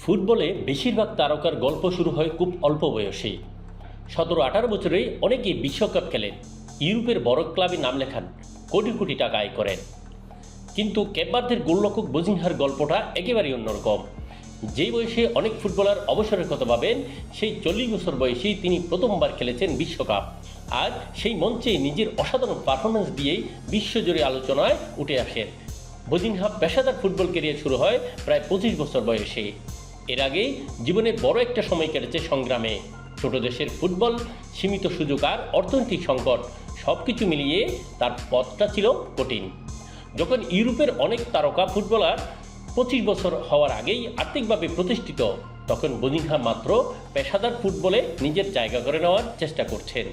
ফুটবলে বেশিরভাগ তারকার গল্প শুরু হয় খুব অল্প বয়সেই। 17-18 বছরেই অনেকেই বিশ্বকাপ খেলেন, ইউরোপের বড় ক্লাবে নাম লেখান, কোটি কোটি টাকা আয় করেন। কিন্তু কেপ ভার্দের গোলরক্ষক বজিনহার গল্পটা একেবারেই অন্যরকম। যেই বয়সে অনেক ফুটবলার অবসরের কথা ভাবেন, সেই 40 বছর বয়সেই তিনি প্রথমবার খেলেছেন বিশ্বকাপ। আর সেই মঞ্চে নিজের অসাধারণ পারফরমেন্স দিয়েই বিশ্বজুড়ে আলোচনায় উঠে আসেন। বজিনহা পেশাদার ফুটবল ক্যারিয়ার শুরু হয় প্রায় 25 বছর বয়সে। এর আগে জীবনের বড় একটা সময় কেটেছে সংগ্রামে। ছোট দেশের ফুটবল, সীমিত সুযোগ আর অর্থনৈতিক সংকট সব কিছু মিলিয়ে তার পথটা ছিল কঠিন। যখন ইউরোপের অনেক তারকা ফুটবলার 25 বছর হওয়ার আগেই আর্থিকভাবে প্রতিষ্ঠিত, তখন বজিনহা মাত্র পেশাদার ফুটবলে নিজের জায়গা করে নেওয়ার চেষ্টা করছেন।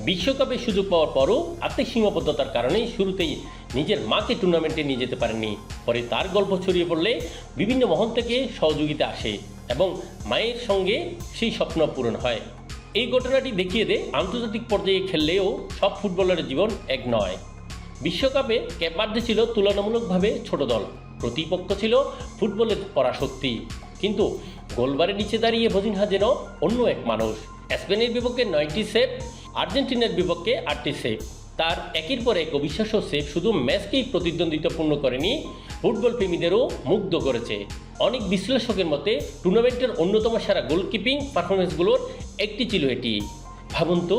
বিশ্বকাপে সুযোগ পাওয়ার পরও আর্থিক সীমাবদ্ধতার কারণে শুরুতেই নিজের মাকে টুর্নামেন্টে নিয়ে যেতে পারেননি। পরে তার গল্প ছড়িয়ে পড়লে বিভিন্ন মহল থেকে সহযোগিতা আসে এবং মায়ের সঙ্গে সেই স্বপ্ন পূরণ হয়। এই ঘটনাটি দেখিয়ে দেয় আন্তর্জাতিক পর্যায়ে খেললেও সব ফুটবলারের জীবন এক নয়। বিশ্বকাপে কেপ ভার্দে ছিল তুলনামূলকভাবে ছোট দল, প্রতিপক্ষ ছিল ফুটবলের পরাশক্তি। কিন্তু গোলবারের নিচে দাঁড়িয়ে বজিনহা যেন অন্য এক মানুষ। স্পেনের বিপক্ষে 9টি সেভ, আর্জেন্টিনার বিপক্ষে 8টি সেভ। তার একের পর এক অবিশ্বাস্য সেভ শুধু ম্যাচকেই প্রতিদ্বন্দ্বিতাপূর্ণ করেনি, ফুটবল প্রেমীদেরও মুগ্ধ করেছে। অনেক বিশ্লেষকের মতে টুর্নামেন্টের অন্যতম সেরা গোলকিপিং পারফরমেন্সগুলোর একটি ছিল এটি। ভাবুন তো,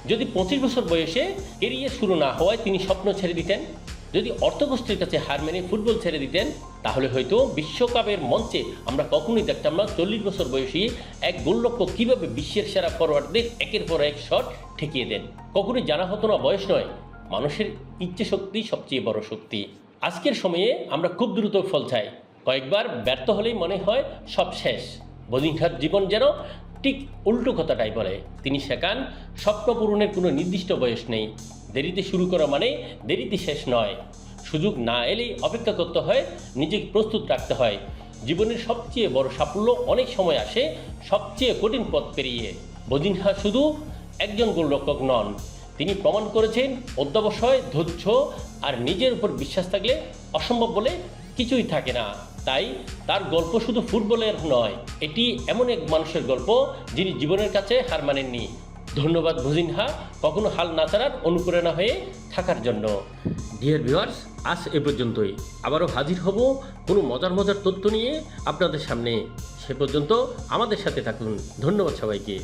যদি 25 বছর বয়সে কেরিয়ার শুরু না হওয়ায় তিনি স্বপ্ন ছেড়ে দিতেন, যদি অর্থকষ্টের কাছে হার মেনে ফুটবল ছেড়ে দিতেন, তাহলে হয়তো বিশ্বকাপের মঞ্চে আমরা কখনোই দেখতাম না 40 বছর বয়সী এক গোলরক্ষক কীভাবে বিশ্বের সেরা ফরওয়ার্ডদের একের পর এক শট ঠেকিয়ে দেন। কখনোই জানা হতো না বয়স নয়, মানুষের ইচ্ছে শক্তি সবচেয়ে বড় শক্তি। আজকের সময়ে আমরা খুব দ্রুত ফল চাই, কয়েকবার ব্যর্থ হলেই মনে হয় সব শেষ। বজিনহার জীবন যেন ঠিক উল্টো কথাটাই বলে। তিনি শেখান স্বপ্ন পূরণের কোনো নির্দিষ্ট বয়স নেই, দেরিতে শুরু করা মানে দেরিতে শেষ নয়। সুযোগ না এলেই অপেক্ষা করতে হয়, নিজেকে প্রস্তুত রাখতে হয়। জীবনের সবচেয়ে বড় সাফল্য অনেক সময় আসে সবচেয়ে কঠিন পথ পেরিয়ে। বজিনহা শুধু একজন গোলরক্ষক নন, তিনি প্রমাণ করেছেন অধ্যবসায়, ধৈর্য আর নিজের উপর বিশ্বাস থাকলে অসম্ভব বলে কিছুই থাকে না। তাই তার গল্প শুধু ফুটবলের নয়, এটি এমন এক মানুষের গল্প যিনি জীবনের কাছে হার মানেননি। ধন্যবাদ বজিনহা, কখনো হাল না ছাড়ার অনুপ্রেরণা হয়ে থাকার জন্য। ডিয়ার ভিউয়ার্স, আজ এ পর্যন্তই। আবারও হাজির হব কোনো মজার মজার তথ্য নিয়ে আপনাদের সামনে। সে পর্যন্ত আমাদের সাথে থাকুন। ধন্যবাদ সবাইকে।